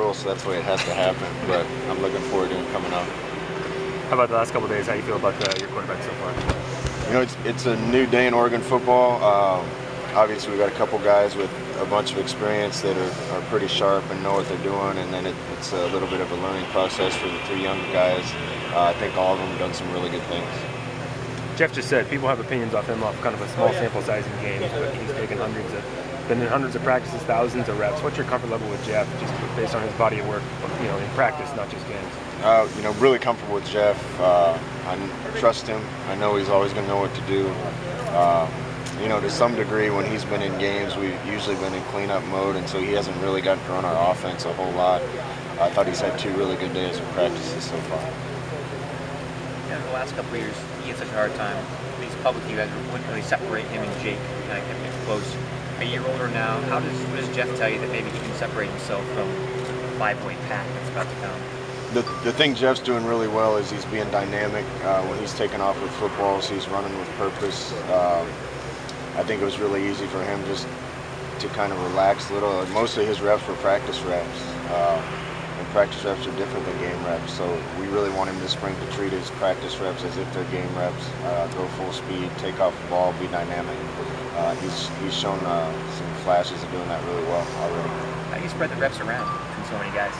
role, so that's the way it has to happen. But I'm looking forward to him coming out. How about the last couple of days? How do you feel about your quarterback so far? You know, it's a new day in Oregon football. Obviously, we've got a couple guys with a bunch of experience that are pretty sharp and know what they're doing, and then it's a little bit of a learning process for the 3 younger guys. I think all of them have done some really good things. Jeff just said people have opinions off him off kind of a small sample size in games, but he's taken been in hundreds of practices, thousands of reps. What's your comfort level with Jeff, just based on his body of work, in practice, not just games? Really comfortable with Jeff. I trust him. I know he's always going to know what to do. To some degree, when he's been in games, we've usually been in cleanup mode, and so he hasn't really gotten to run our offense a whole lot. I thought he's had 2 really good days of practices so far. Yeah, the last couple of years, he had such a hard time. These publicly, you guys wouldn't really separate him and Jake, kind of kept it close. A year older now, what does Jeff tell you that maybe he can separate himself from the 5-way pack that's about to come? The thing Jeff's doing really well is he's being dynamic. When he's taking off with footballs, he's running with purpose. I think it was really easy for him just to kind of relax a little. Most of his reps were practice reps. And practice reps are different than game reps, so we really want him this spring to treat his practice reps as if they're game reps. Go full speed, take off the ball, be dynamic. He's shown some flashes of doing that really well already. How do you spread the reps around between so many guys?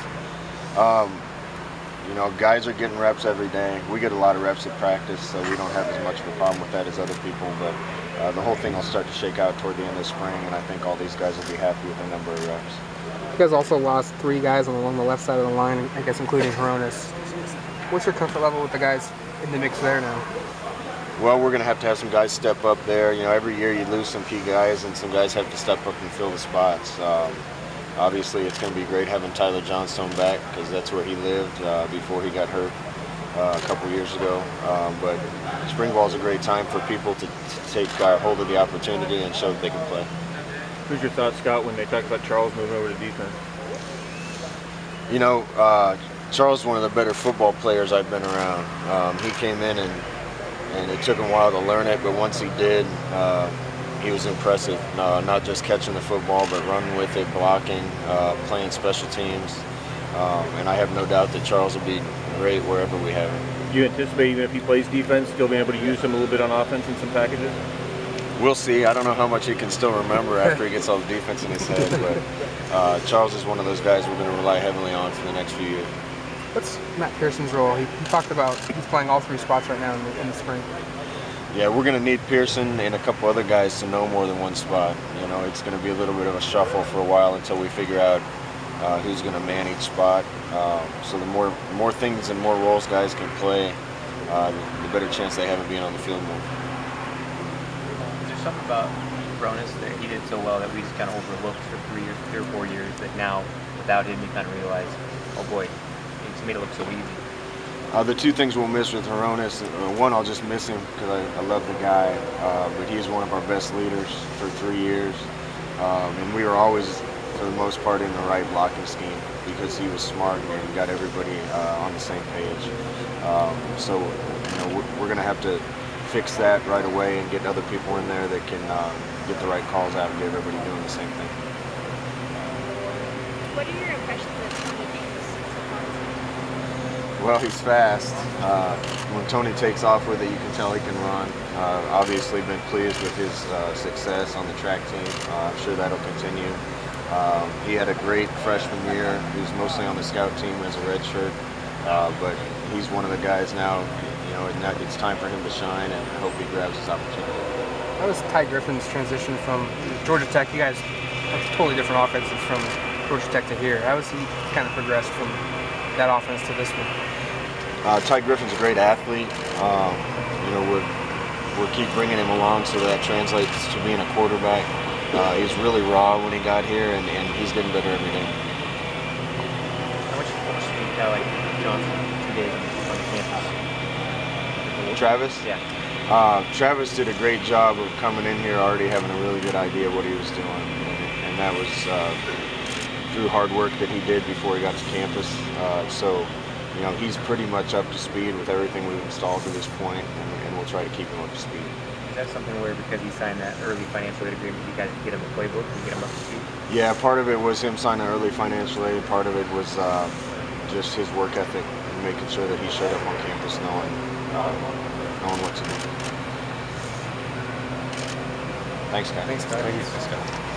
Guys are getting reps every day. We get a lot of reps at practice, so we don't have as much of a problem with that as other people, but the whole thing will start to shake out toward the end of spring, and I think all these guys will be happy with the number of reps. You guys also lost 3 guys along the left side of the line, I guess including Hronis. What's your comfort level with the guys in the mix there now? Well, we're going to have some guys step up there. Every year you lose some key guys, and some guys have to step up and fill the spots. Obviously, it's going to be great having Tyler Johnstone back, because that's where he lived before he got hurt a couple years ago. But spring ball is a great time for people to take hold of the opportunity and show that they can play. Who's your thought, Scott, when they talk about Charles moving over to defense? Charles is one of the better football players I've been around. He came in and it took him a while to learn it, but once he did, he was impressive. Not just catching the football, but running with it, blocking, playing special teams. And I have no doubt that Charles will be great wherever we have him. Do you anticipate, even if he plays defense, still being able to use him a little bit on offense in some packages? We'll see. I don't know how much he can still remember after he gets all the defense in his head, but Charles is one of those guys we're going to rely heavily on for the next few years. What's Matt Pearson's role? He talked about he's playing all 3 spots right now in the spring. Yeah, we're going to need Pearson and a couple other guys to know more than one spot. It's going to be a little bit of a shuffle for a while until we figure out who's going to man each spot. So the more things and more roles guys can play, the better chance they have of being on the field more. Something about Hronis that he did so well that we just kind of overlooked for 3 or 4 years, that now without him you kind of realize, oh boy, he's made it look so easy. The 2 things we'll miss with Hronis, one, I'll just miss him because I love the guy, but he's one of our best leaders for 3 years, and we were always, for the most part, in the right blocking scheme because he was smart and got everybody on the same page. So we're going to have to fix that right away and get other people in there that can get the right calls out and get everybody doing the same thing. What are your impressions of Tony Davis so far? Well, he's fast. When Tony takes off with it, you can tell he can run. Obviously been pleased with his success on the track team. I'm sure that'll continue. He had a great freshman year. He was mostly on the scout team as a redshirt, but he's one of the guys now. It's time for him to shine, and I hope he grabs his opportunity. How was Ty Griffin's transition from Georgia Tech? You guys have totally different offenses from Georgia Tech to here. How has he kind of progressed from that offense to this one? Ty Griffin's a great athlete. We'll keep bringing him along so that translates to being a quarterback. He was really raw when he got here, and he's getting better every day. How much do you think like Johnson 2 days on campus? Travis? Yeah. Travis did a great job of coming in here already having a really good idea what he was doing, and that was through hard work that he did before he got to campus. So he's pretty much up to speed with everything we've installed to this point, and we'll try to keep him up to speed. that something where because he signed that early financial aid agreement, you guys get him a playbook and get him up to speed? Yeah, part of it was him signing early financial aid. Part of it was just his work ethic and making sure that he showed up on campus knowing what to do. Thanks, guys. Thanks, guys. Thank you.